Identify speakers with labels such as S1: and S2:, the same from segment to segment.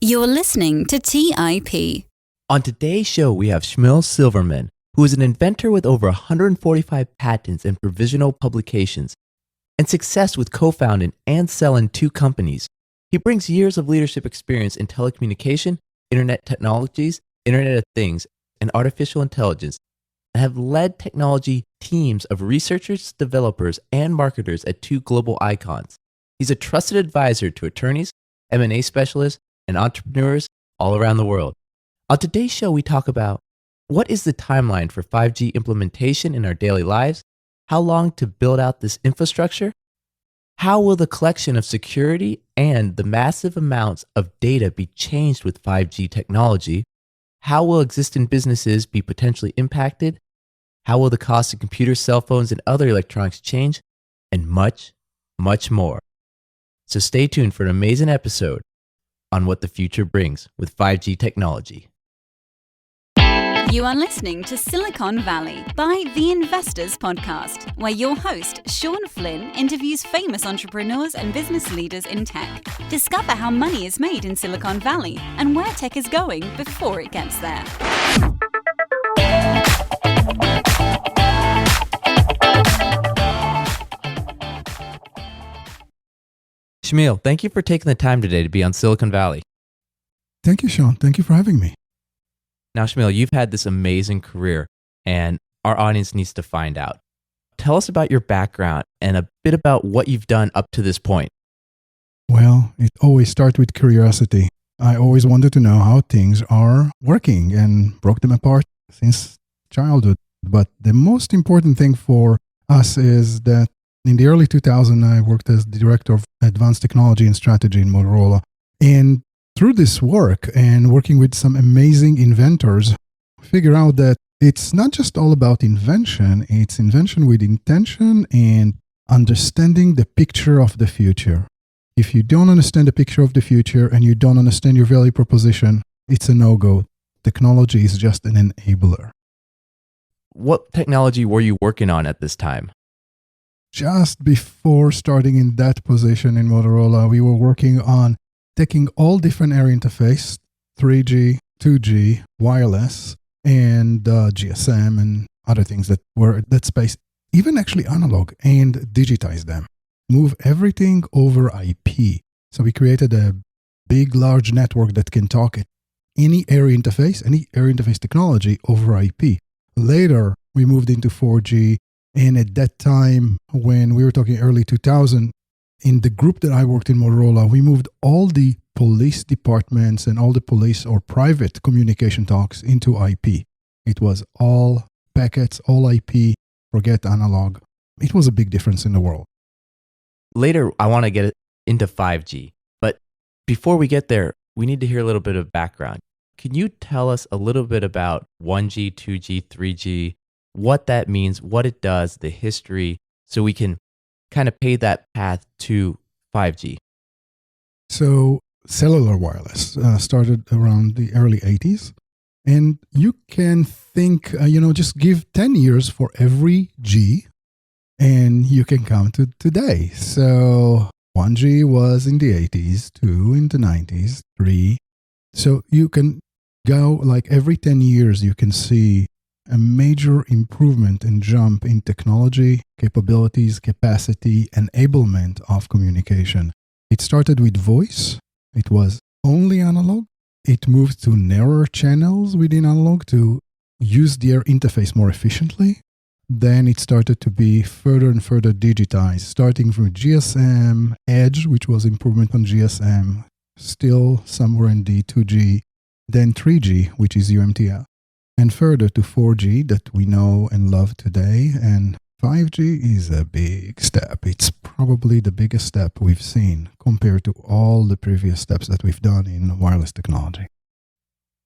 S1: You're listening to TIP.
S2: On today's show, we have Shmuel Silverman, who is an inventor with over 145 patents and provisional publications, and success with co-founding and selling 2 companies. He brings years of leadership experience in telecommunication, internet technologies, Internet of Things, and artificial intelligence, and have led technology teams of researchers, developers, and marketers at 2 global icons. He's a trusted advisor to attorneys, M&A specialists, and entrepreneurs all around the world. On today's show, we talk about what is the timeline for 5G implementation in our daily lives, how long to build out this infrastructure, how will the collection of security and the massive amounts of data be changed with 5G technology, how will existing businesses be potentially impacted, how will the cost of computers, cell phones, and other electronics change, and much, much more. So stay tuned for an amazing episode on what the future brings with 5G technology.
S1: You are listening to Silicon Valley by The Investors Podcast, where your host, Sean Flynn, interviews famous entrepreneurs and business leaders in tech. Discover how money is made in Silicon Valley and where tech is going before it gets there.
S2: Shmuel, thank you for taking the time today to be on Silicon Valley.
S3: Thank you, Sean. Thank you for having me.
S2: Now, Shmuel, you've had this amazing career, and our audience needs to find out. Tell us about your background and a bit about what you've done up to this point.
S3: Well, it always starts with curiosity. I always wanted to know how things are working and broke them apart since childhood. But the most important thing for us is that in the early 2000s, I worked as the director of advanced technology and strategy in Motorola. And through this work and working with some amazing inventors, figure out that it's not just all about invention, it's invention with intention and understanding the picture of the future. If you don't understand the picture of the future and you don't understand your value proposition, it's a no-go. Technology is just an enabler.
S2: What technology were you working on at this time?
S3: Just before starting in that position in Motorola, we were working on taking all different area interface, 3G, 2G, wireless, and GSM and other things that were at that space, even actually analog, and digitize them. Move everything over IP. So we created a big, large network that can talk at any area interface technology over IP. Later, we moved into 4G. And at that time, when we were talking early 2000, in the group that I worked in Motorola, we moved all the police departments and all the police or private communication talks into IP. It was all packets, all IP, forget analog. It was a big difference in the world.
S2: Later, I want to get into 5G. But before we get there, we need to hear a little bit of background. Can you tell us a little bit about 1G, 2G, 3G, what that means, what it does, the history, so we can kind of pave that path to 5G?
S3: So cellular wireless started around the early 80s. And you can think, just give 10 years for every G and you can come to today. So 1G was in the 80s, 2 in the 90s, 3. So you can go like every 10 years, you can see a major improvement and jump in technology, capabilities, capacity, enablement of communication. It started with voice. It was only analog. It moved to narrower channels within analog to use their interface more efficiently. Then it started to be further and further digitized, starting from GSM, Edge, which was improvement on GSM, still somewhere in the 2G, then 3G, which is UMTS. And further to 4G that we know and love today. And 5G is a big step. It's probably the biggest step we've seen compared to all the previous steps that we've done in wireless technology.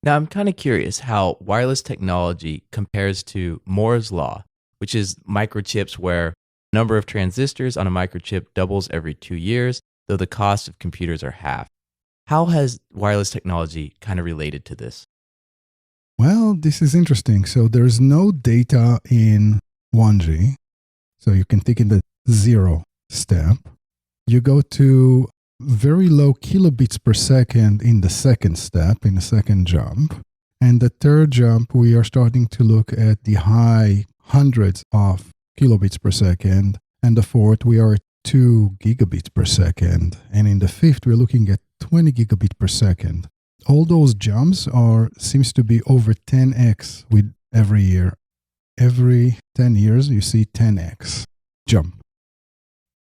S2: Now, I'm kind of curious how wireless technology compares to Moore's Law, which is microchips where the number of transistors on a microchip doubles every 2 years, though the cost of computers are half. How has wireless technology kind of related to this?
S3: Well, this is interesting. So there's no data in 1G. So you can think in the 0 step. You go to very low kilobits per second in the second step, in the second jump. And the third jump, we are starting to look at the high hundreds of kilobits per second. And the fourth, we are at 2 gigabits per second. And in the fifth, we're looking at 20 gigabit per second. All those jumps seems to be over 10x with every year. Every 10 years, you see 10x jump.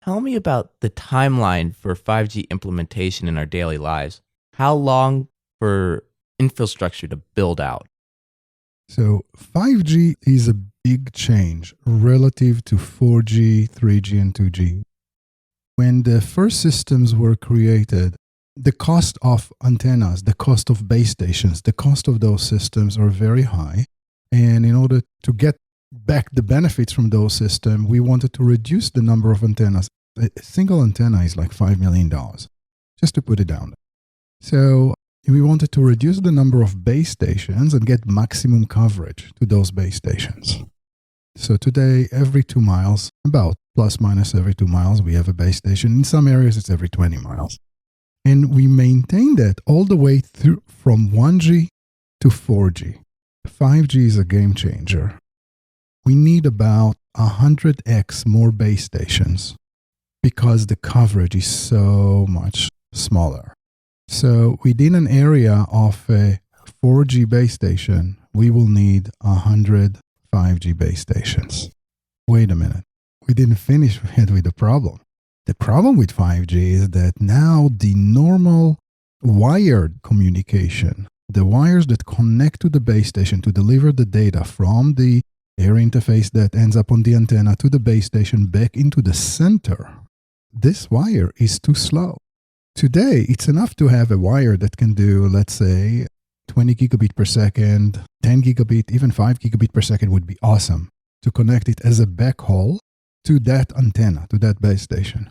S2: Tell me about the timeline for 5G implementation in our daily lives. How long for infrastructure to build out?
S3: So 5G is a big change relative to 4G, 3G, and 2G. When the first systems were created, the cost of antennas, the cost of base stations, the cost of those systems are very high. And in order to get back the benefits from those systems, we wanted to reduce the number of antennas. A single antenna is like $5 million, just to put it down. So we wanted to reduce the number of base stations and get maximum coverage to those base stations. So today, every 2 miles, about plus minus every 2 miles, we have a base station. In some areas, it's every 20 miles. And we maintain that all the way through from 1G to 4G. 5G is a game changer. We need about 100x more base stations because the coverage is so much smaller. So within an area of a 4G base station, we will need 100 5G base stations. Wait a minute. We didn't finish yet with the problem. The problem with 5G is that now the normal wired communication, the wires that connect to the base station to deliver the data from the air interface that ends up on the antenna to the base station back into the center, this wire is too slow. Today, it's enough to have a wire that can do, let's say, 20 gigabit per second, 10 gigabit, even 5 gigabit per second would be awesome to connect it as a backhaul to that antenna, to that base station.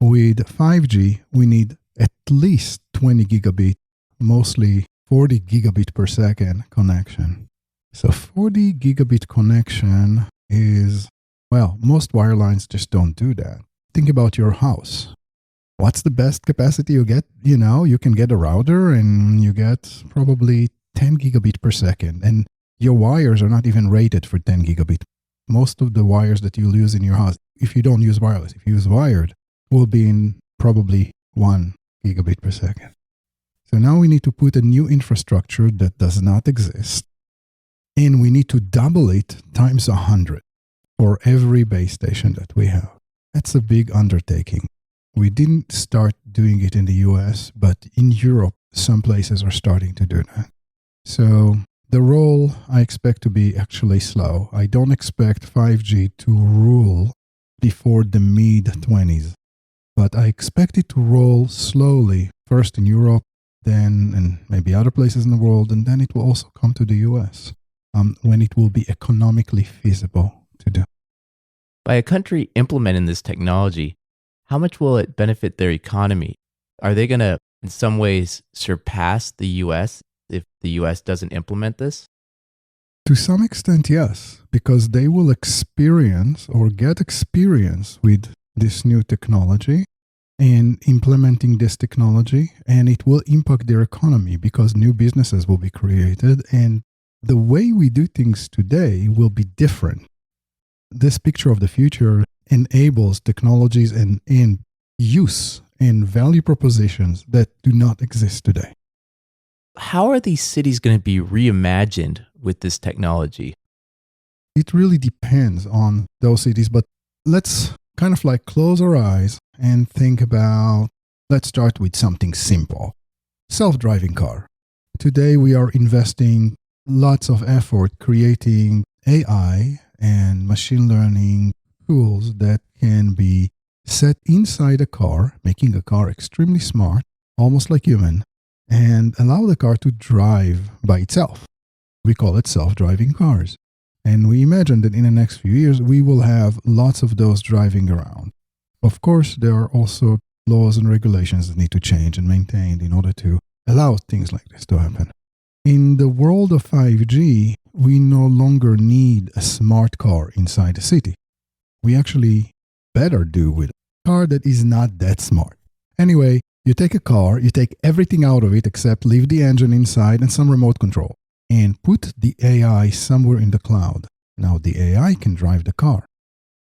S3: With 5G, we need at least 20 gigabit, mostly 40 gigabit per second connection. So 40 gigabit connection is, well, most wirelines just don't do that. Think about your house. What's the best capacity you get? You can get a router and you get probably 10 gigabit per second. And your wires are not even rated for 10 gigabit. Most of the wires that you'll use in your house, if you don't use wireless, if you use wired, will be in probably 1 gigabit per second. So now we need to put a new infrastructure that does not exist. And we need to double it times 100 for every base station that we have. That's a big undertaking. We didn't start doing it in the US, but in Europe, some places are starting to do that. So the roll I expect to be actually slow. I don't expect 5G to rule before the mid-20s, but I expect it to roll slowly, first in Europe, then in maybe other places in the world, and then it will also come to the US when it will be economically feasible to do.
S2: By a country implementing this technology, how much will it benefit their economy? Are they going to, in some ways, surpass the US if the US doesn't implement this?
S3: To some extent, yes, because they will experience or get experience with this new technology and implementing this technology, and it will impact their economy because new businesses will be created and the way we do things today will be different. This picture of the future enables technologies and use and value propositions that do not exist today.
S2: How are these cities going to be reimagined with this technology?
S3: It really depends on those cities, but let's kind of like close our eyes and think about, let's start with something simple. Self-driving car. Today we are investing lots of effort creating AI and machine learning tools that can be set inside a car, making a car extremely smart, almost like human, and allow the car to drive by itself. We call it self-driving cars. And we imagine that in the next few years, we will have lots of those driving around. Of course, there are also laws and regulations that need to change and maintained in order to allow things like this to happen. In the world of 5G, we no longer need a smart car inside the city. We actually better do with a car that is not that smart. Anyway, you take a car, you take everything out of it except leave the engine inside and some remote control, and put the AI somewhere in the cloud. Now the AI can drive the car.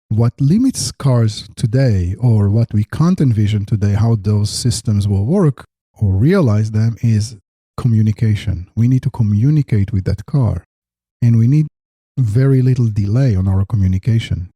S3: What limits cars today, or what we can't envision today, how those systems will work or realize them, is communication. We need to communicate with that car, and we need very little delay on our communication.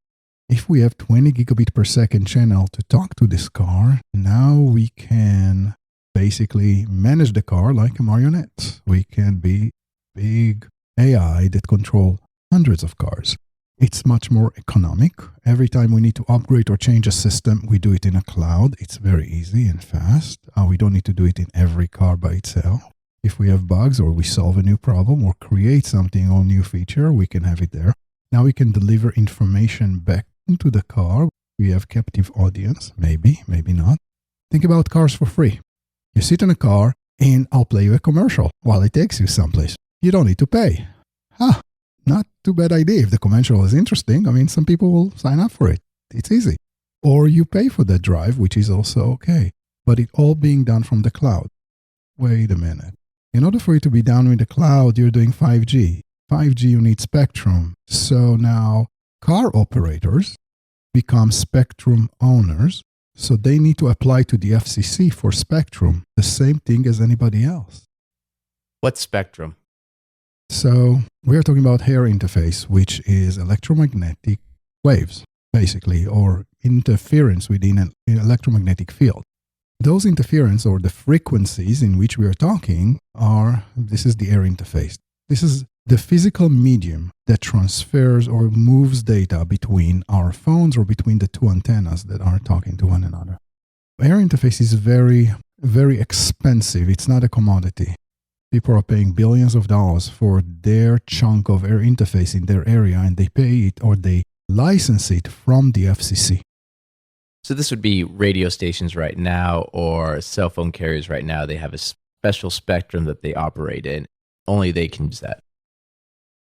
S3: If we have 20 gigabit per second channel to talk to this car, now we can basically manage the car like a marionette. We can be big AI that control hundreds of cars. It's much more economic. Every time we need to upgrade or change a system, we do it in a cloud. It's very easy and fast. We don't need to do it in every car by itself. If we have bugs or we solve a new problem or create something or new feature, we can have it there. Now we can deliver information back into the car. We have captive audience, maybe not. Think about cars for free. You sit in a car and I'll play you a commercial while it takes you someplace. You don't need to pay. Not too bad idea. If the commercial is interesting, some people will sign up for it. It's easy. Or you pay for that drive, which is also okay. But it all being done from the cloud. Wait a minute. In order for it to be done with the cloud, you're doing 5G. 5G, you need spectrum. So now car operators become spectrum owners. So they need to apply to the FCC for spectrum, the same thing as anybody else.
S2: What's spectrum?
S3: So we're talking about hair interface, which is electromagnetic waves, basically, or interference within an electromagnetic field. Those interference, or the frequencies in which we are talking, this is the air interface. This is the physical medium that transfers or moves data between our phones or between the two antennas that are talking to one another. Air interface is very, very expensive. It's not a commodity. People are paying billions of dollars for their chunk of air interface in their area, and they pay it or they license it from the FCC.
S2: So this would be radio stations right now or cell phone carriers right now. They have a special spectrum that they operate in. Only they can use that.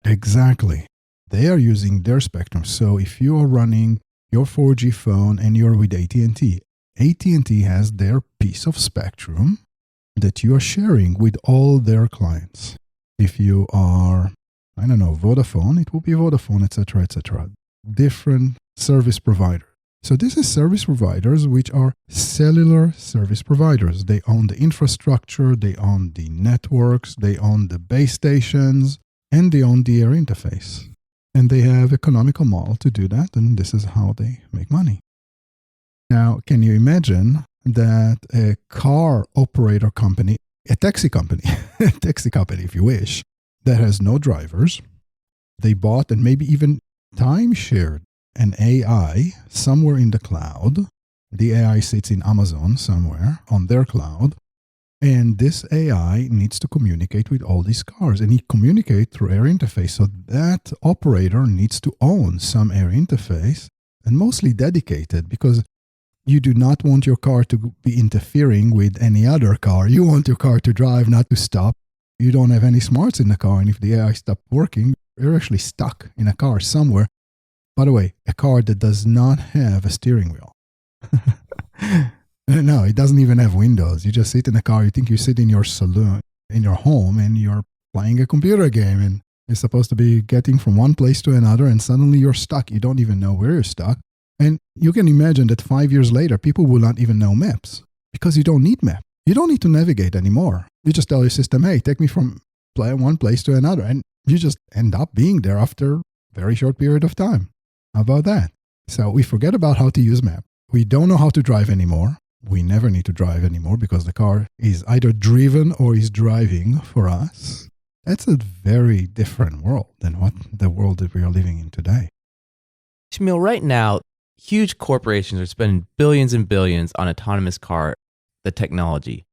S3: Exactly. They are using their spectrum. So if you are running your 4G phone and you're with AT&T, AT&T has their piece of spectrum that you are sharing with all their clients. If you are, Vodafone, it will be Vodafone, etc., etc. Different service providers. So this is service providers which are cellular service providers. They own the infrastructure, they own the networks, they own the base stations, and they own the air interface. And they have economical model to do that, and this is how they make money. Now, can you imagine that a car operator company, a taxi company if you wish, that has no drivers, they bought and maybe even time-shared an AI somewhere in the cloud. The AI sits in Amazon somewhere on their cloud, and this AI needs to communicate with all these cars, and he communicates through air interface. So that operator needs to own some air interface, and mostly dedicated, because you do not want your car to be interfering with any other car. You want your car to drive, not to stop. You don't have any smarts in the car, and if the AI stops working, you're actually stuck in a car somewhere. By the way, a car that does not have a steering wheel. No, it doesn't even have windows. You just sit in a car. You think you sit in your saloon, in your home, and you're playing a computer game, and you're supposed to be getting from one place to another, and suddenly you're stuck. You don't even know where you're stuck. And you can imagine that 5 years later, people will not even know maps, because you don't need maps. You don't need to navigate anymore. You just tell your system, hey, take me from one place to another. And you just end up being there after a very short period of time. How about that? So we forget about how to use map. We don't know how to drive anymore. We never need to drive anymore because the car is either driven or is driving for us. That's a very different world than what the world that we are living in today.
S2: Shmuel, right now, huge corporations are spending billions and billions on autonomous car, the technology.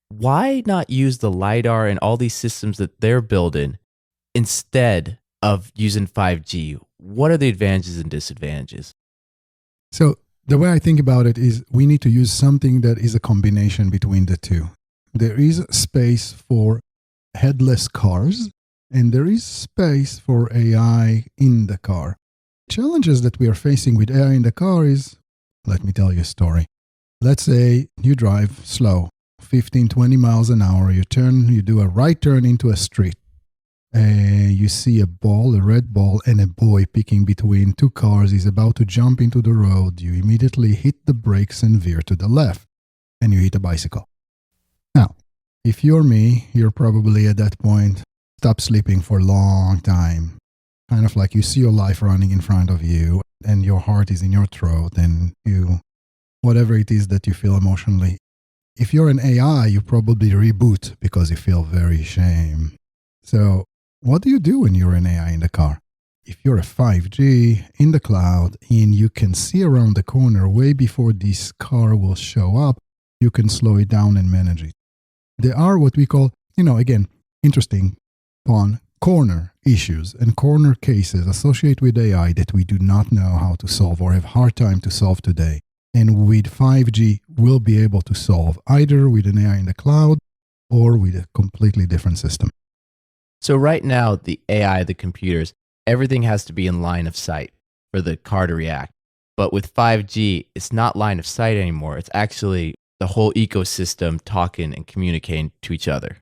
S2: Why not use the LiDAR and all these systems that they're building instead of using 5G? What are the advantages and disadvantages?
S3: So the way I think about it is we need to use something that is a combination between the two. There is space for headless cars, and there is space for AI in the car. Challenges that we are facing with AI in the car is, let me tell you a story. let's say you drive slow, 15, 20 miles an hour. You do a right turn into a street. You see a red ball, and a boy picking between two cars. He's about to jump into the road. You immediately hit the brakes and veer to the left, and you hit a bicycle. Now, if you're me, you're probably at that point, stop sleeping for a long time. Kind of like you see your life running in front of you, and your heart is in your throat, and whatever it is that you feel emotionally. If you're an AI, you probably reboot because you feel very ashamed. So what do you do when you're an AI in the car? If you're a 5G in the cloud and you can see around the corner way before this car will show up, you can slow it down and manage it. There are what we call, again, interesting on corner issues and corner cases associated with AI that we do not know how to solve or have hard time to solve today. And with 5G, we'll be able to solve either with an AI in the cloud or with a completely different system.
S2: So right now, the AI, the computers, everything has to be in line of sight for the car to react. But with 5G, it's not line of sight anymore. It's actually the whole ecosystem talking and communicating to each other.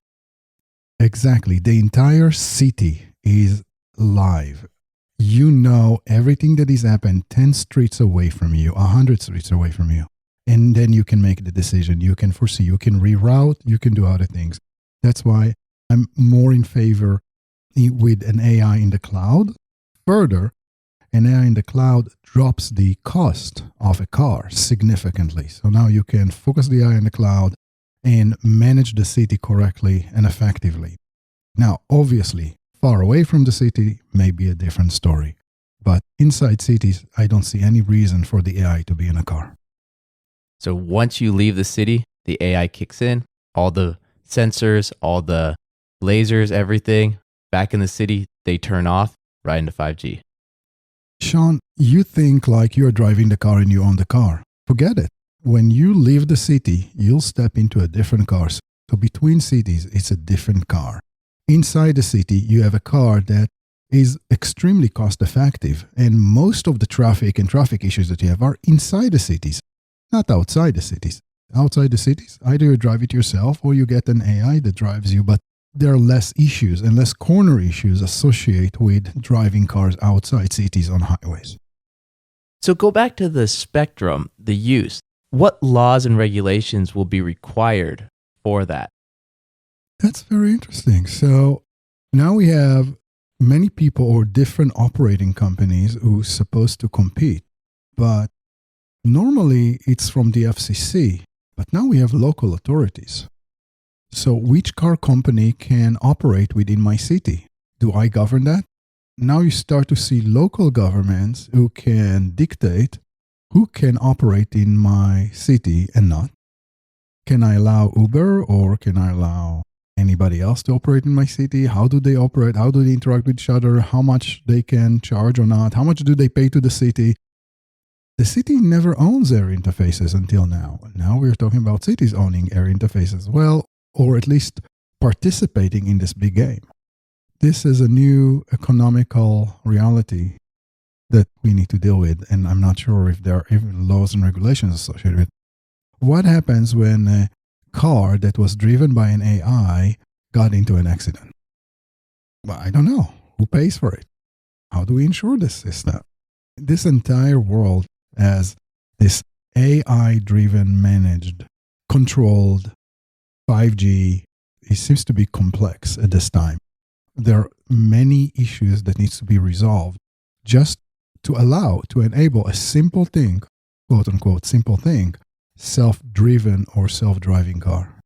S3: Exactly. The entire city is live. You know everything that has happened 10 streets away from you, 100 streets away from you. And then you can make the decision. You can foresee, you can reroute, you can do other things. That's why I'm more in favor with an AI in the cloud. Further, an AI in the cloud drops the cost of a car significantly. So now you can focus the AI in the cloud and manage the city correctly and effectively. Now, obviously, far away from the city may be a different story. But inside cities, I don't see any reason for the AI to be in a car.
S2: So once you leave the city, the AI kicks in, all the sensors, all the lasers, everything back in the city, they turn off right into 5G.
S3: Sean, you think like you're driving the car and you own the car. Forget it. When you leave the city, you'll step into a different car. So between cities, it's a different car. Inside the city, you have a car that is extremely cost effective. And most of the traffic and traffic issues that you have are inside the cities, not outside the cities. Outside the cities, either you drive it yourself or you get an AI that drives you. But there are less issues and less corner issues associated with driving cars outside cities on highways.
S2: So go back to the spectrum, the use. What laws and regulations will be required for that?
S3: That's very interesting. So now we have many people or different operating companies who are supposed to compete. But normally it's from the FCC. But now we have local authorities. So which car company can operate within my city? Do I govern that? Now you start to see local governments who can dictate who can operate in my city and not. Can I allow Uber or can I allow anybody else to operate in my city? How do they operate? How do they interact with each other? How much they can charge or not? How much do they pay to the city? The city never owns air interfaces until now. Now we're talking about cities owning air interfaces. Well, or at least participating in this big game. This is a new economical reality that we need to deal with, and I'm not sure if there are even laws and regulations associated with it. What happens when a car that was driven by an AI got into an accident? Well, I don't know. Who pays for it? How do we insure this system? This entire world has this AI-driven, managed, controlled 5G. It seems to be complex at this time. There are many issues that needs to be resolved just to enable a simple thing, quote unquote, simple thing, self-driven or self-driving car.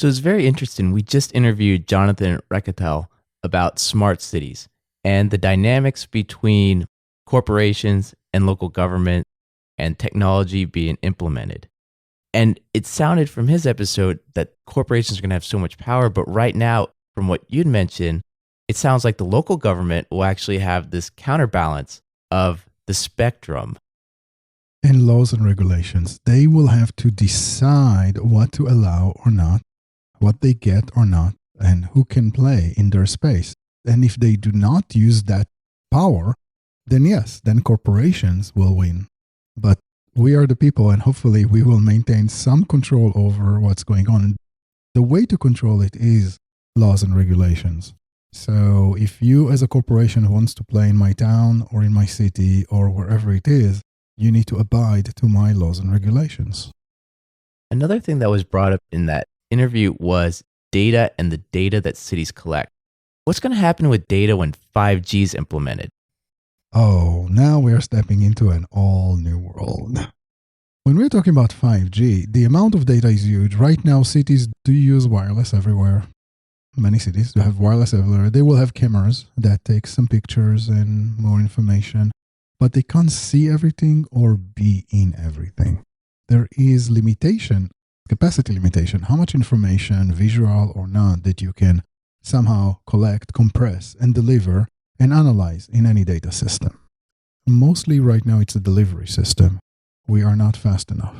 S2: So it's very interesting. We just interviewed Jonathan Reketel about smart cities and the dynamics between corporations and local government and technology being implemented. And it sounded from his episode that corporations are going to have so much power, but right now, from what you'd mentioned, it sounds like the local government will actually have this counterbalance of the spectrum.
S3: And laws and regulations, they will have to decide what to allow or not, what they get or not, and who can play in their space. And if they do not use that power, then yes, then corporations will win. But we are the people, and hopefully we will maintain some control over what's going on. And the way to control it is laws and regulations. So if you as a corporation wants to play in my town or in my city or wherever it is, you need to abide to my laws and regulations.
S2: Another thing that was brought up in that interview was data and the data that cities collect. What's going to happen with data when 5G is implemented?
S3: Oh, now we're stepping into an all new world. When we're talking about 5G, the amount of data is huge. Right now, cities do use wireless everywhere. Many cities do have wireless everywhere. They will have cameras that take some pictures and more information, but they can't see everything or be in everything. There is limitation, capacity limitation, how much information, visual or not, that you can somehow collect, compress, and deliver and analyze in any data system. Mostly right now it's a delivery system. We are not fast enough.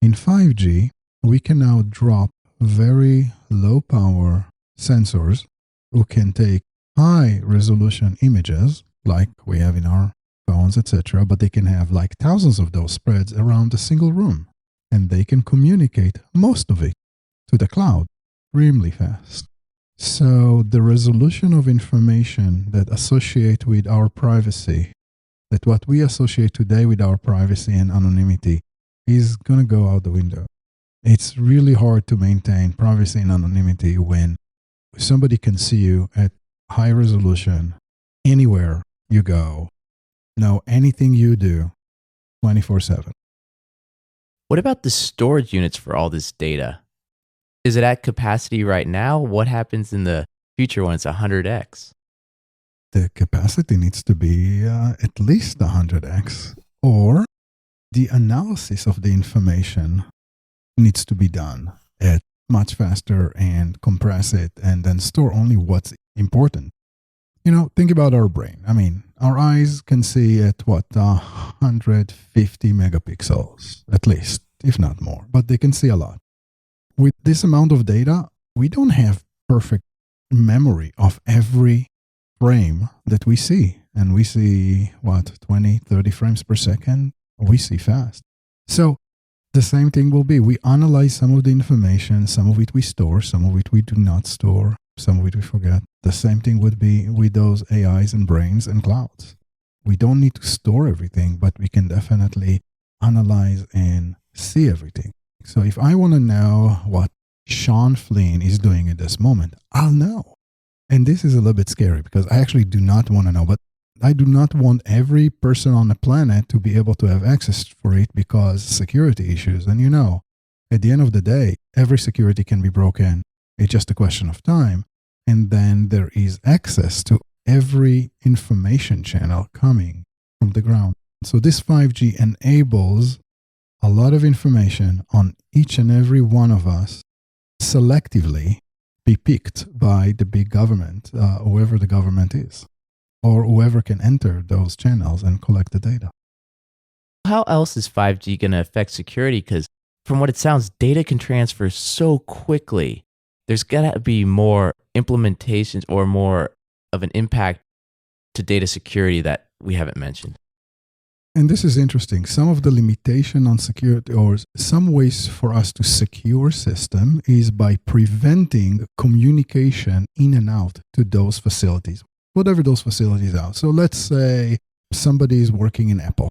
S3: In 5G, we can now drop very low power sensors who can take high resolution images like we have in our phones, etc., but they can have like thousands of those spreads around a single room, and they can communicate most of it to the cloud extremely fast. So the resolution of information that associate with our privacy, that what we associate today with our privacy and anonymity, is going to go out the window. It's really hard to maintain privacy and anonymity when somebody can see you at high resolution anywhere you go, know anything you do 24/7.
S2: What about the storage units for all this data? Is it at capacity right now? What happens in the future when it's 100x?
S3: The capacity needs to be at least 100x, or the analysis of the information needs to be done at much faster and compress it and then store only what's important. You know, think about our brain. I mean, our eyes can see at 150 megapixels, at least, if not more, but they can see a lot. With this amount of data, we don't have perfect memory of every frame that we see. And we see, 20, 30 frames per second? We see fast. So the same thing will be, we analyze some of the information, some of it we store, some of it we do not store, some of it we forget. The same thing would be with those AIs and brains and clouds. We don't need to store everything, but we can definitely analyze and see everything. So if I want to know what Sean Flynn is doing at this moment, I'll know. And this is a little bit scary because I actually do not want to know, but I do not want every person on the planet to be able to have access for it because security issues. And you know, at the end of the day, every security can be broken. It's just a question of time. And then there is access to every information channel coming from the ground. So this 5G enables a lot of information on each and every one of us selectively be picked by the big government, whoever the government is, or whoever can enter those channels and collect the data.
S2: How else is 5G going to affect security? Because from what it sounds, data can transfer so quickly. There's got to be more implementations or more of an impact to data security that we haven't mentioned.
S3: And this is interesting. Some of the limitation on security, or some ways for us to secure system, is by preventing communication in and out to those facilities, whatever those facilities are. So let's say somebody is working in Apple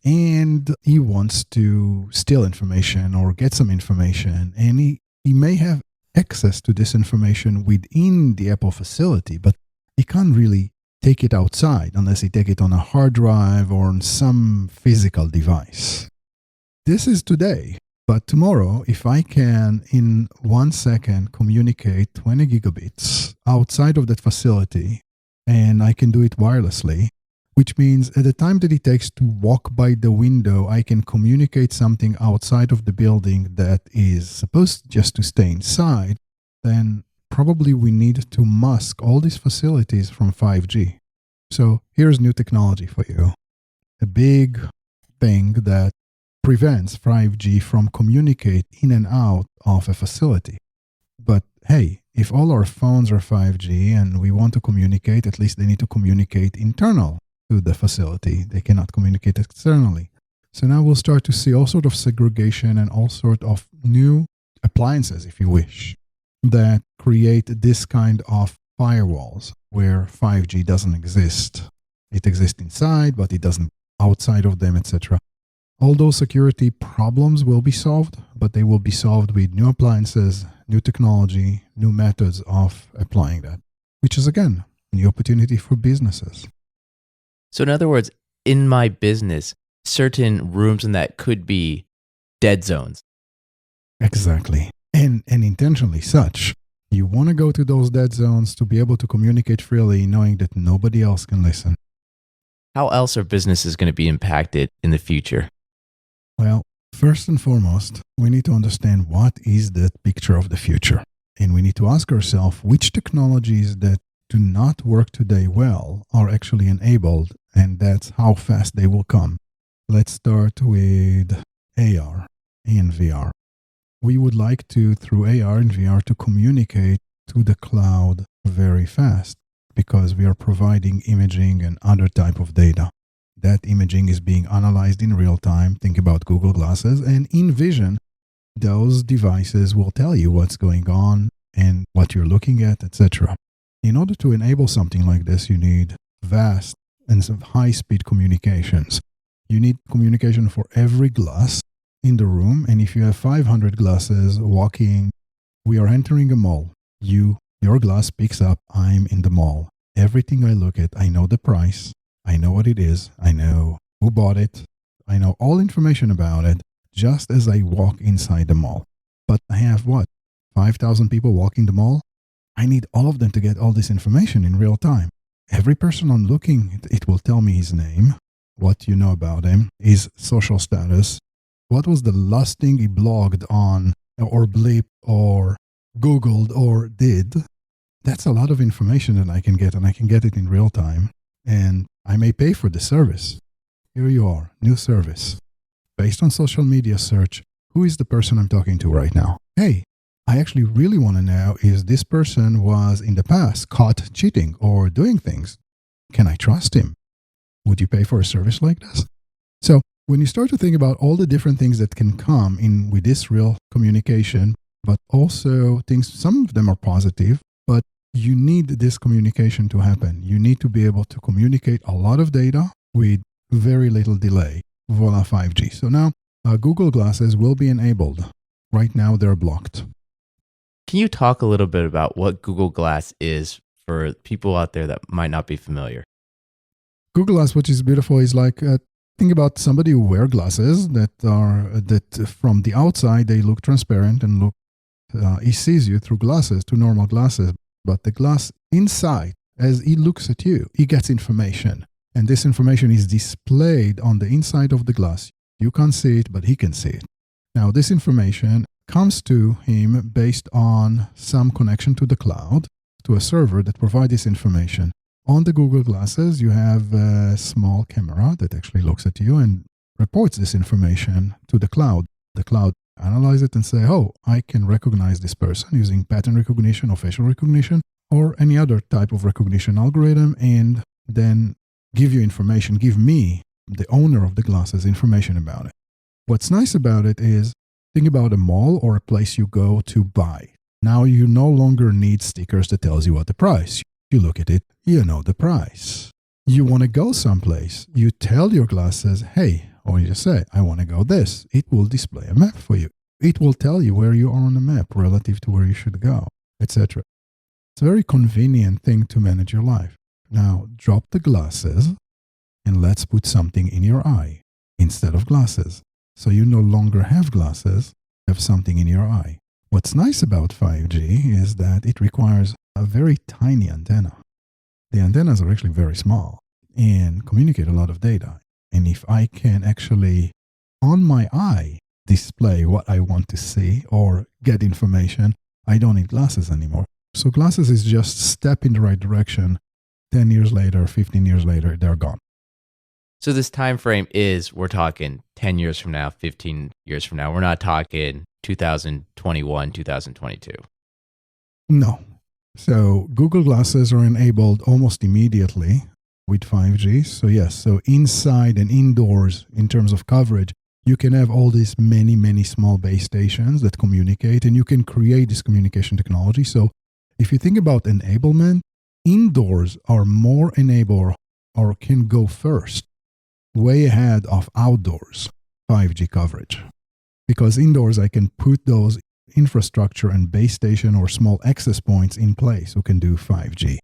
S3: and he wants to steal information or get some information, and he may have access to this information within the Apple facility, but he can't really take it outside unless he take it on a hard drive or on some physical device. This is today, but tomorrow, if I can in 1 second communicate 20 gigabits outside of that facility, and I can do it wirelessly, which means at the time that it takes to walk by the window, I can communicate something outside of the building that is supposed just to stay inside, then probably we need to mask all these facilities from 5G. So here's new technology for you. A big thing that prevents 5G from communicate in and out of a facility. But hey, if all our phones are 5G and we want to communicate, at least they need to communicate internal to the facility. They cannot communicate externally. So now we'll start to see all sort of segregation and all sort of new appliances, if you wish, that create this kind of firewalls where 5G doesn't exist. It exists inside, but it doesn't outside of them, etc. All those security problems will be solved, but they will be solved with new appliances, new technology, new methods of applying that, which is, again, a new opportunity for businesses.
S2: So in other words, in my business, certain rooms in that could be dead zones.
S3: Exactly. And intentionally such. You want to go to those dead zones to be able to communicate freely, knowing that nobody else can listen.
S2: How else are businesses going to be impacted in the future?
S3: Well, first and foremost, we need to understand what is the picture of the future. And we need to ask ourselves which technologies that do not work today well are actually enabled, and that's how fast they will come. Let's start with AR and VR. We would like to, through AR and VR, to communicate to the cloud very fast because we are providing imaging and other type of data. That imaging is being analyzed in real time. Think about Google Glasses, and in vision, those devices will tell you what's going on and what you're looking at, etc. In order to enable something like this, you need vast and high-speed communications. You need communication for every glass in the room, and if you have 500 glasses walking, we are entering a mall. Your glass picks up, I'm in the mall. Everything I look at, I know the price, I know what it is, I know who bought it, I know all information about it, just as I walk inside the mall. But I have 5,000 people walking the mall? I need all of them to get all this information in real time. Every person I'm looking, it will tell me his name, what you know about him, his social status, what was the last thing he blogged on or blipped or Googled or did. That's a lot of information that I can get, and I can get it in real time. And I may pay for the service. Here you are, new service. Based on social media search, who is the person I'm talking to right now? Hey, I actually really want to know if this person was in the past caught cheating or doing things. Can I trust him? Would you pay for a service like this? So when you start to think about all the different things that can come in with this real communication, but also things, some of them are positive, but you need this communication to happen. You need to be able to communicate a lot of data with very little delay. Voila, 5G. So now Google Glasses will be enabled. Right now they're blocked.
S2: Can you talk a little bit about what Google Glass is for people out there that might not be familiar?
S3: Google Glass, which is beautiful, is like think about somebody who wear glasses that from the outside they look transparent and look. He sees you through glasses, through normal glasses, but the glass inside, as he looks at you, he gets information, and this information is displayed on the inside of the glass. You can't see it, but he can see it. Now, this information comes to him based on some connection to the cloud, to a server that provides this information. On the Google Glasses, you have a small camera that actually looks at you and reports this information to the cloud. The cloud analyzes it and say, oh, I can recognize this person using pattern recognition or facial recognition or any other type of recognition algorithm, and then give you information, give me, the owner of the glasses, information about it. What's nice about it is, think about a mall or a place you go to buy. Now you no longer need stickers that tells you what the price. You look at it, you know the price. You want to go someplace, you tell your glasses, hey, or you say, I want to go this. It will display a map for you. It will tell you where you are on the map relative to where you should go, etc. It's a very convenient thing to manage your life. Now, drop the glasses and let's put something in your eye instead of glasses. So you no longer have glasses, you have something in your eye. What's nice about 5G is that it requires a very tiny antenna. The antennas are actually very small and communicate a lot of data. And if I can actually, on my eye, display what I want to see or get information, I don't need glasses anymore. So glasses is just a step in the right direction. 10 years later, 15 years later, they're gone.
S2: So this time frame is, we're talking 10 years from now, 15 years from now. We're not talking 2021, 2022.
S3: No. So Google Glasses are enabled almost immediately with 5G. So yes, so inside and indoors, in terms of coverage, you can have all these many, many small base stations that communicate, and you can create this communication technology. So if you think about enablement, indoors are more enabled or can go first, way ahead of outdoors 5G coverage. Because indoors, I can put those infrastructure and base station or small access points in place who can do 5G.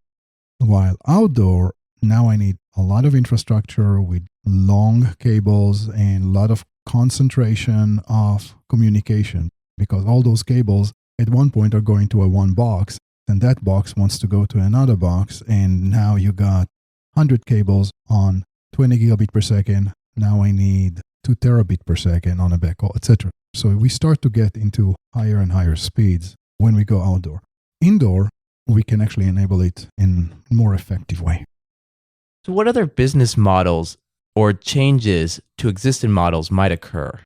S3: While outdoor, now I need a lot of infrastructure with long cables and a lot of concentration of communication, because all those cables at one point are going to a one box, and that box wants to go to another box, and now you got 100 cables on 20 gigabit per second. Now I need 2 terabit per second on a backhaul, etc. So we start to get into higher and higher speeds when we go outdoor. Indoor, we can actually enable it in a more effective way.
S2: So what other business models or changes to existing models might occur?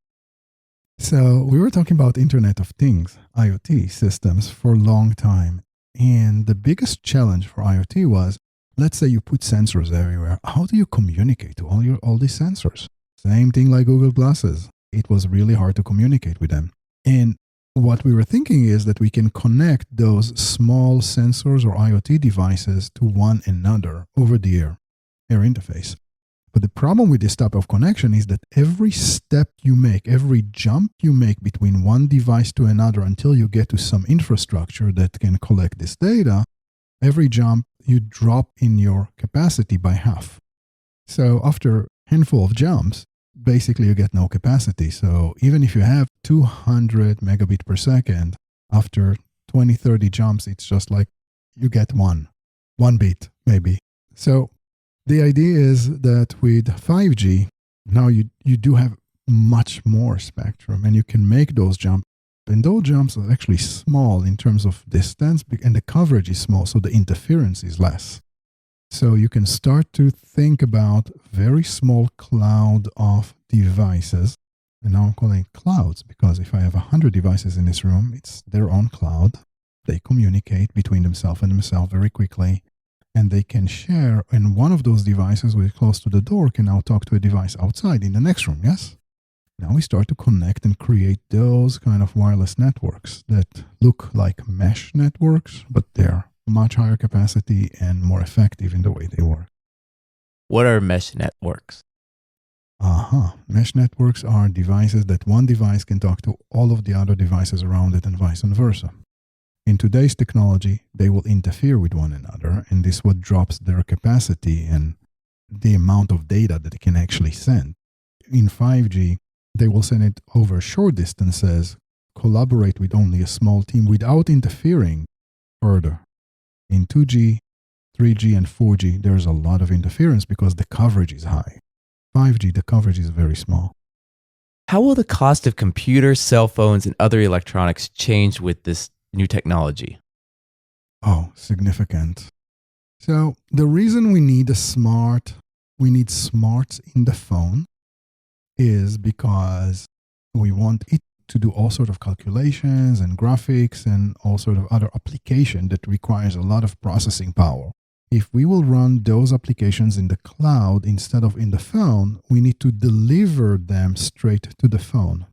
S3: So we were talking about Internet of Things, IoT systems, for a long time. And the biggest challenge for IoT was, let's say you put sensors everywhere. How do you communicate to all these sensors? Same thing like Google Glasses. It was really hard to communicate with them. And what we were thinking is that we can connect those small sensors or IoT devices to one another over the air interface. But the problem with this type of connection is that every step you make, every jump you make between one device to another until you get to some infrastructure that can collect this data, every jump you drop in your capacity by half. So after a handful of jumps, basically you get no capacity. So even if you have 200 megabit per second, after 20, 30 jumps, it's just like you get one bit maybe. So the idea is that with 5G, now you do have much more spectrum, and you can make those jumps. And those jumps are actually small in terms of distance, and the coverage is small, so the interference is less. So you can start to think about very small cloud of devices. And now I'm calling it clouds, because if I have 100 devices in this room, it's their own cloud. They communicate between themselves very quickly. And they can share, and one of those devices which is close to the door can now talk to a device outside in the next room, yes? Now we start to connect and create those kind of wireless networks that look like mesh networks, but they're much higher capacity and more effective in the way they work.
S2: What are mesh networks?
S3: Mesh networks are devices that one device can talk to all of the other devices around it and vice versa. In today's technology, they will interfere with one another, and this what drops their capacity and the amount of data that they can actually send. In 5G, they will send it over short distances, collaborate with only a small team without interfering further. In 2G, 3G, and 4G, there's a lot of interference because the coverage is high. 5G, the coverage is very small.
S2: How will the cost of computers, cell phones, and other electronics change with this new technology?
S3: Oh, significant. So the reason we need smarts in the phone is because we want it to do all sort of calculations and graphics and all sort of other application that requires a lot of processing power. If we will run those applications in the cloud instead of in the phone, we need to deliver them straight to the phone.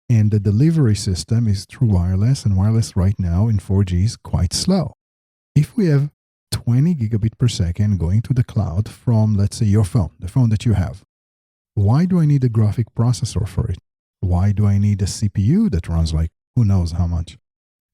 S3: And the delivery system is through wireless, and wireless right now in 4G is quite slow. If we have 20 gigabit per second going to the cloud from, let's say, your phone, the phone that you have, why do I need a graphic processor for it? Why do I need a CPU that runs like who knows how much?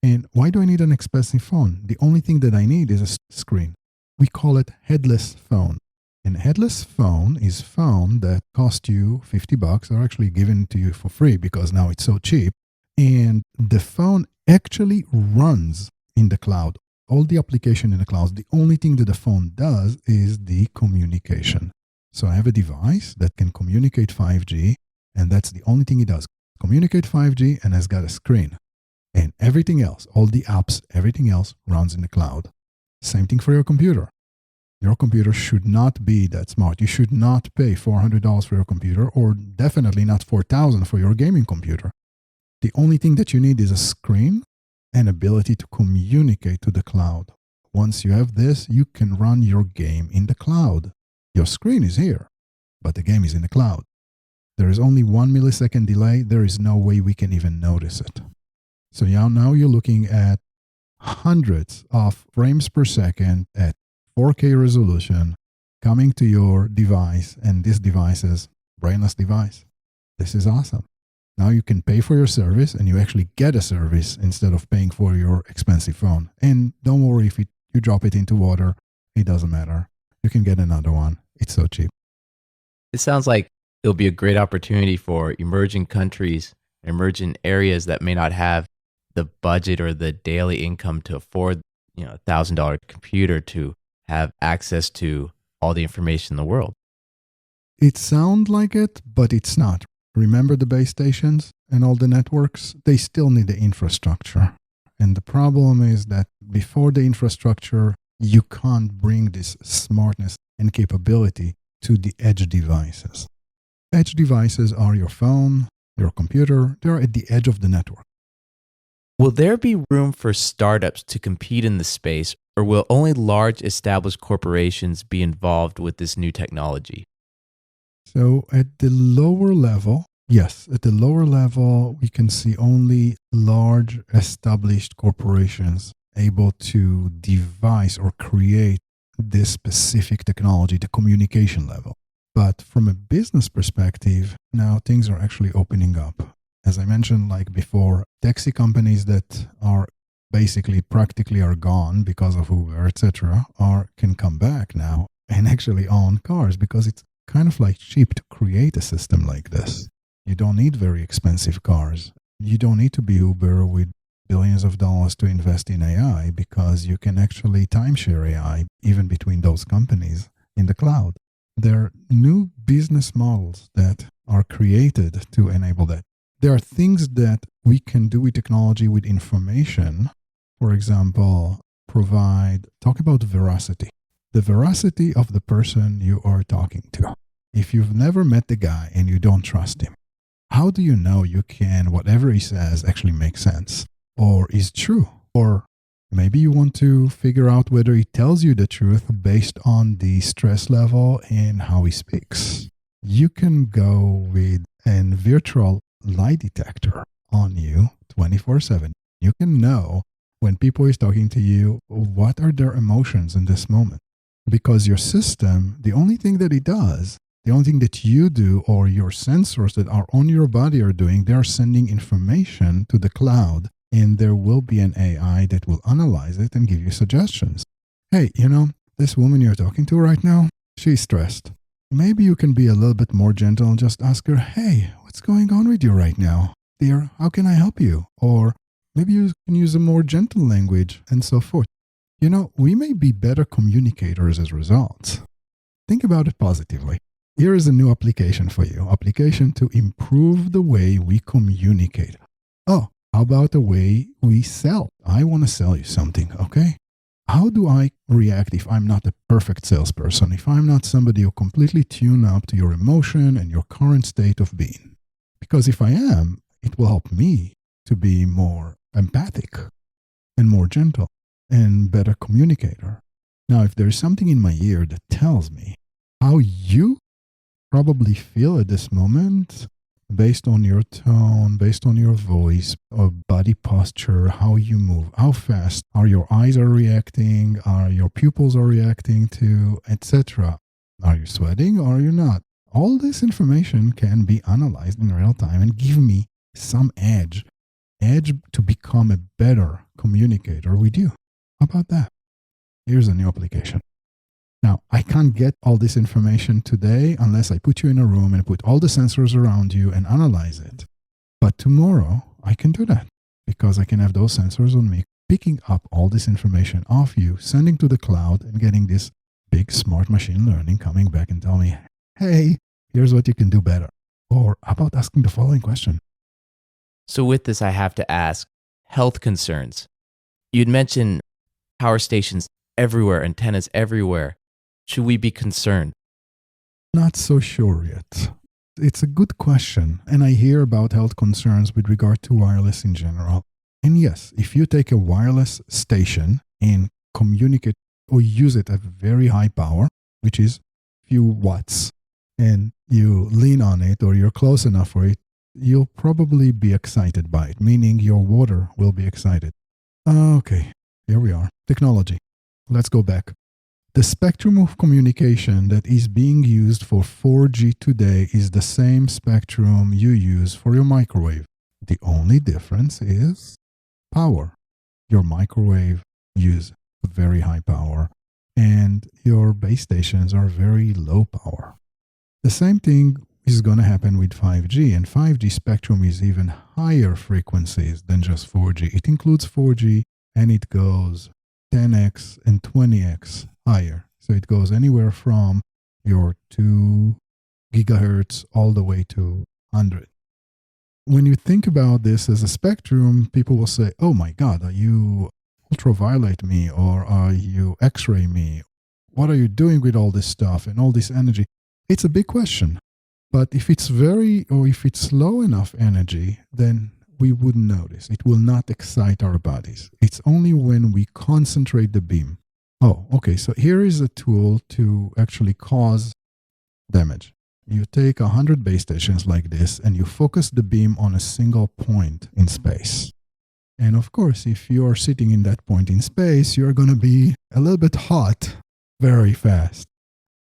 S3: And why do I need an expensive phone? The only thing that I need is a screen. We call it headless phone. An headless phone is phone that cost you $50 or actually given to you for free because now it's so cheap. And the phone actually runs in the cloud. All the application in the cloud, the only thing that the phone does is the communication. So I have a device that can communicate 5G, and that's the only thing it does. Communicate 5G and has got a screen. And everything else, all the apps, everything else runs in the cloud. Same thing for your computer. Your computer should not be that smart. You should not pay $400 for your computer, or definitely not $4,000 for your gaming computer. The only thing that you need is a screen and ability to communicate to the cloud. Once you have this, you can run your game in the cloud. Your screen is here, but the game is in the cloud. There is only 1 millisecond delay. There is no way we can even notice it. So now you're looking at hundreds of frames per second at 4K resolution coming to your device, and this device is brainless device. This is awesome. Now you can pay for your service and you actually get a service instead of paying for your expensive phone. And don't worry if you drop it into water, it doesn't matter. You can get another one. It's so cheap.
S2: It sounds like it'll be a great opportunity for emerging countries, emerging areas that may not have the budget or the daily income to afford, $1,000 computer to have access to all the information in the world.
S3: It sounds like it, but it's not. Remember the base stations and all the networks? They still need the infrastructure. And the problem is that before the infrastructure, you can't bring this smartness and capability to the edge devices. Edge devices are your phone, your computer. They're at the edge of the network.
S2: Will there be room for startups to compete in the space, or will only large established corporations be involved with this new technology?
S3: So at the lower level, yes, at the lower level, we can see only large established corporations able to devise or create this specific technology, the communication level. But from a business perspective, now things are actually opening up. As I mentioned, like before, taxi companies that are basically practically are gone because of Uber, etc., can come back now and actually own cars because it's kind of like cheap to create a system like this. You don't need very expensive cars. You don't need to be Uber with billions of dollars to invest in AI because you can actually timeshare AI even between those companies in the cloud. There are new business models that are created to enable that. There are things that we can do with technology, with information. For example, talk about veracity. The veracity of the person you are talking to. If you've never met the guy and you don't trust him, how do you know whatever he says actually makes sense or is true? Or maybe you want to figure out whether he tells you the truth based on the stress level and how he speaks. You can go with a virtual lie detector on you 24/7. You can know when people is talking to you, what are their emotions in this moment? Because your system, the only thing that it does, the only thing that you do or your sensors that are on your body are doing, they are sending information to the cloud, and there will be an AI that will analyze it and give you suggestions. Hey, this woman you're talking to right now, she's stressed. Maybe you can be a little bit more gentle and just ask her, hey, what's going on with you right now? Dear, how can I help you? Or maybe you can use a more gentle language and so forth. We may be better communicators as results. Think about it positively. Here is a new application for you. Application to improve the way we communicate. Oh, how about the way we sell? I want to sell you something, okay? How do I react if I'm not a perfect salesperson? If I'm not somebody who completely tune up to your emotion and your current state of being? Because if I am, it will help me to be more empathic and more gentle and better communicator. Now, if there's something in my ear that tells me how you probably feel at this moment, based on your tone, based on your voice, or body posture, how you move, how fast are your eyes are reacting, are your pupils are reacting to, etc. Are you sweating or are you not? All this information can be analyzed in real time and give me some edge to become a better communicator with you. How about that? Here's a new application. Now, I can't get all this information today unless I put you in a room and put all the sensors around you and analyze it. But tomorrow, I can do that because I can have those sensors on me, picking up all this information off you, sending to the cloud and getting this big smart machine learning coming back and tell me, hey, here's what you can do better. Or how about asking the following question?
S2: So with this, I have to ask, health concerns. You'd mentioned power stations everywhere, antennas everywhere. Should we be concerned?
S3: Not so sure yet. It's a good question, and I hear about health concerns with regard to wireless in general. And yes, if you take a wireless station and communicate or use it at very high power, which is few watts and you lean on it or you're close enough for it, you'll probably be excited by it, meaning your water will be excited. Okay, here we are. Technology. Let's go back. The spectrum of communication that is being used for 4G today is the same spectrum you use for your microwave. The only difference is power. Your microwave uses very high power and your base stations are very low power. The same thing is going to happen with 5G, and 5G spectrum is even higher frequencies than just 4G. It includes 4G and it goes 10x and 20x higher. So it goes anywhere from your 2 gigahertz all the way to 100. When you think about this as a spectrum, people will say, oh my God, are you ultraviolet me or are you X-ray me? What are you doing with all this stuff and all this energy? It's a big question. But if it's if it's low enough energy, then we wouldn't notice. It will not excite our bodies. It's only when we concentrate the beam. Oh, okay. So here is a tool to actually cause damage. You take 100 base stations like this and you focus the beam on a single point in space. And of course, if you are sitting in that point in space, you're going to be a little bit hot very fast.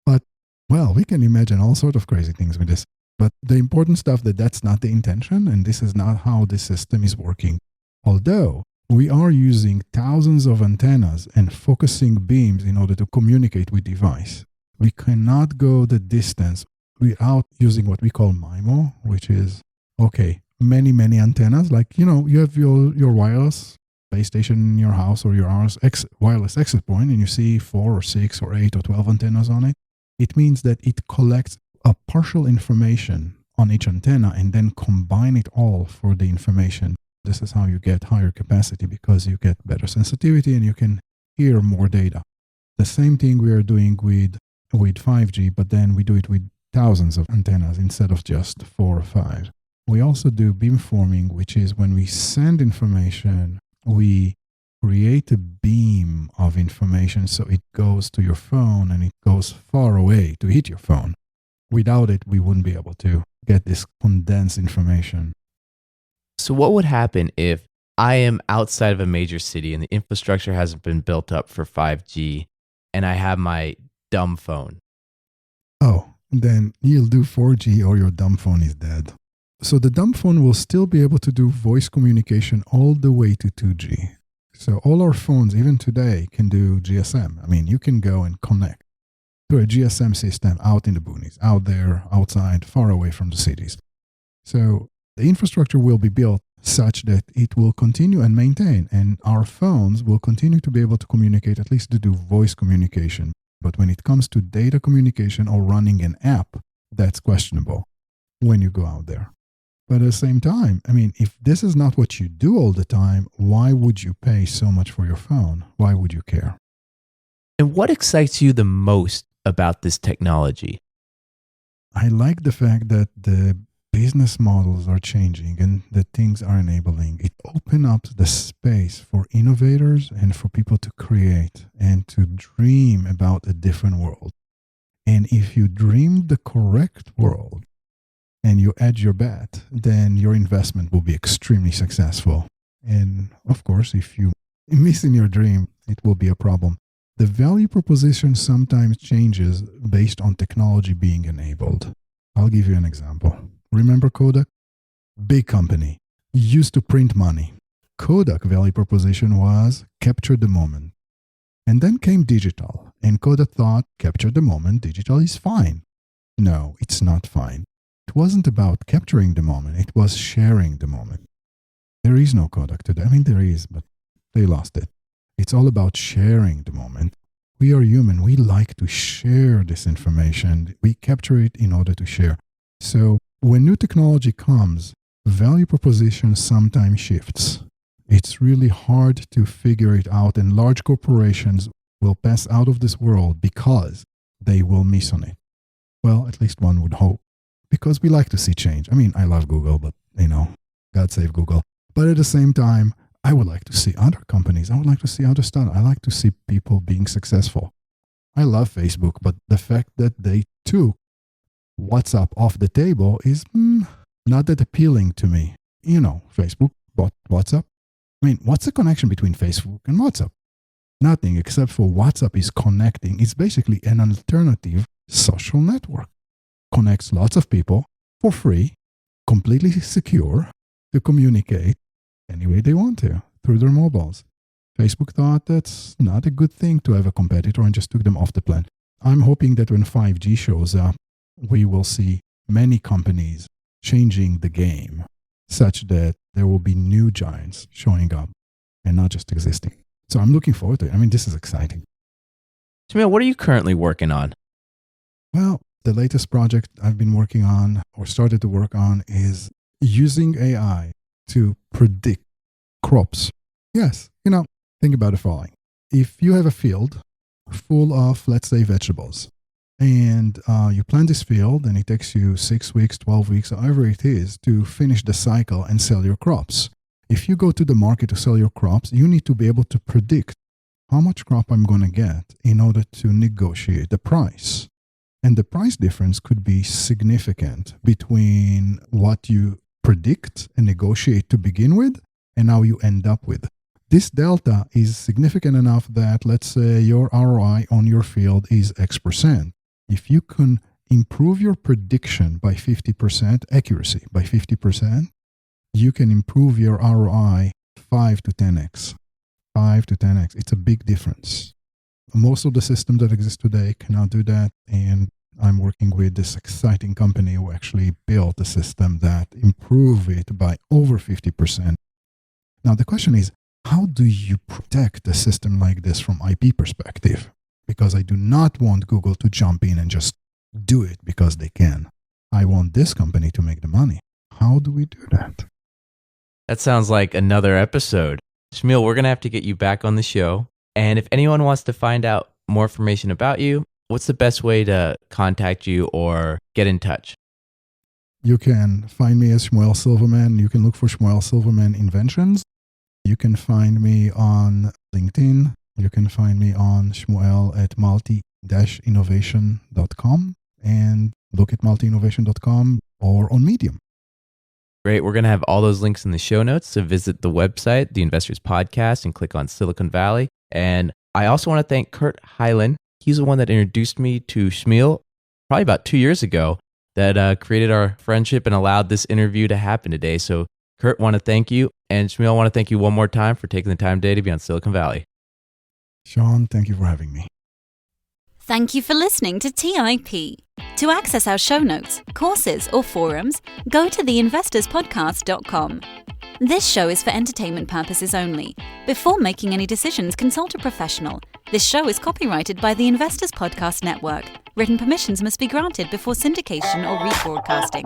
S3: But, well, we can imagine all sorts of crazy things with this. But the important stuff that's not the intention, and this is not how the system is working. Although we are using thousands of antennas and focusing beams in order to communicate with device. We cannot go the distance without using what we call MIMO, which is, many antennas. Like, you have your wireless base station in your house or your wireless access point, and you see 4 or 6 or 8 or 12 antennas on it. It means that it collects a partial information on each antenna and then combine it all for the information. This is how you get higher capacity because you get better sensitivity and you can hear more data. The same thing we are doing with 5G, but then we do it with thousands of antennas instead of just 4 or 5. We also do beamforming, which is when we send information, we create a beam of information so it goes to your phone and it goes far away to hit your phone. Without it, we wouldn't be able to get this condensed information.
S2: So what would happen if I am outside of a major city and the infrastructure hasn't been built up for 5G and I have my dumb phone?
S3: Oh, then you'll do 4G or your dumb phone is dead. So the dumb phone will still be able to do voice communication all the way to 2G. So all our phones, even today, can do GSM. I mean, you can go and connect to a GSM system out in the boonies, out there, outside, far away from the cities. So the infrastructure will be built such that it will continue and maintain, and our phones will continue to be able to communicate, at least to do voice communication. But when it comes to data communication or running an app, that's questionable when you go out there. But at the same time, I mean, if this is not what you do all the time, why would you pay so much for your phone? Why would you care?
S2: And what excites you the most about this technology?
S3: I like the fact that the business models are changing and that things are enabling. It opens up the space for innovators and for people to create and to dream about a different world. And if you dream the correct world and you edge your bet, then your investment will be extremely successful. And of course, if you miss in your dream, it will be a problem. The value proposition sometimes changes based on technology being enabled. I'll give you an example. Remember Kodak? Big company. Used to print money. Kodak value proposition was capture the moment. And then came digital. And Kodak thought, capture the moment, digital is fine. No, it's not fine. It wasn't about capturing the moment. It was sharing the moment. There is no Kodak today. I mean, there is, but they lost it. It's all about sharing the moment. We are human. We like to share this information. We capture it in order to share. So when new technology comes, value proposition sometimes shifts. It's really hard to figure it out, and large corporations will pass out of this world because they will miss on it. Well, at least one would hope, because we like to see change. I mean, I love Google, but God save Google. But at the same time, I would like to see other companies. I would like to see other stuff. I like to see people being successful. I love Facebook, but the fact that they took WhatsApp off the table is not that appealing to me. Facebook bought WhatsApp. I mean, what's the connection between Facebook and WhatsApp? Nothing except for WhatsApp is connecting. It's basically an alternative social network. Connects lots of people for free, completely secure, to communicate any way they want to through their mobiles. Facebook thought that's not a good thing to have a competitor and just took them off the plan. I'm hoping that when 5G shows up, we will see many companies changing the game such that there will be new giants showing up and not just existing. So I'm looking forward to it. I mean, this is exciting.
S2: Shmuel, what are you currently working on?
S3: Well, the latest project I've been working on or started to work on is using AI to predict crops. Yes, think about the following. If you have a field full of, let's say, vegetables, and you plant this field and it takes you 6 weeks, 12 weeks, however it is, to finish the cycle and sell your crops. If you go to the market to sell your crops, you need to be able to predict how much crop I'm going to get in order to negotiate the price. And the price difference could be significant between what you predict and negotiate to begin with and how you end up with. This delta is significant enough that, let's say, your ROI on your field is X%. If you can improve your prediction by 50%, accuracy by 50%, you can improve your ROI 5 to 10x. 5 to 10x. It's a big difference. Most of the systems that exist today cannot do that, and I'm working with this exciting company who actually built a system that improved it by over 50%. Now, the question is, how do you protect a system like this from IP perspective? Because I do not want Google to jump in and just do it because they can. I want this company to make the money. How do we do that?
S2: That sounds like another episode. Shmuel, we're going to have to get you back on the show. And if anyone wants to find out more information about you, what's the best way to contact you or get in touch?
S3: You can find me as Shmuel Silverman. You can look for Shmuel Silverman Inventions. You can find me on LinkedIn. You can find me on Shmuel at multi-innovation.com and look at multi-innovation.com or on Medium.
S2: Great. We're going to have all those links in the show notes. So visit the website, The Investors Podcast, and click on Silicon Valley. And I also want to thank Kurt Hyland. He's the one that introduced me to Shmuel probably about 2 years ago that created our friendship and allowed this interview to happen today. So Kurt, want to thank you. And Shmuel, I want to thank you one more time for taking the time today to be on Silicon Valley.
S3: Sean, thank you for having me.
S1: Thank you for listening to TIP. To access our show notes, courses, or forums, go to theinvestorspodcast.com. This show is for entertainment purposes only. Before making any decisions, consult a professional. This show is copyrighted by the Investors Podcast Network. Written permissions must be granted before syndication or rebroadcasting.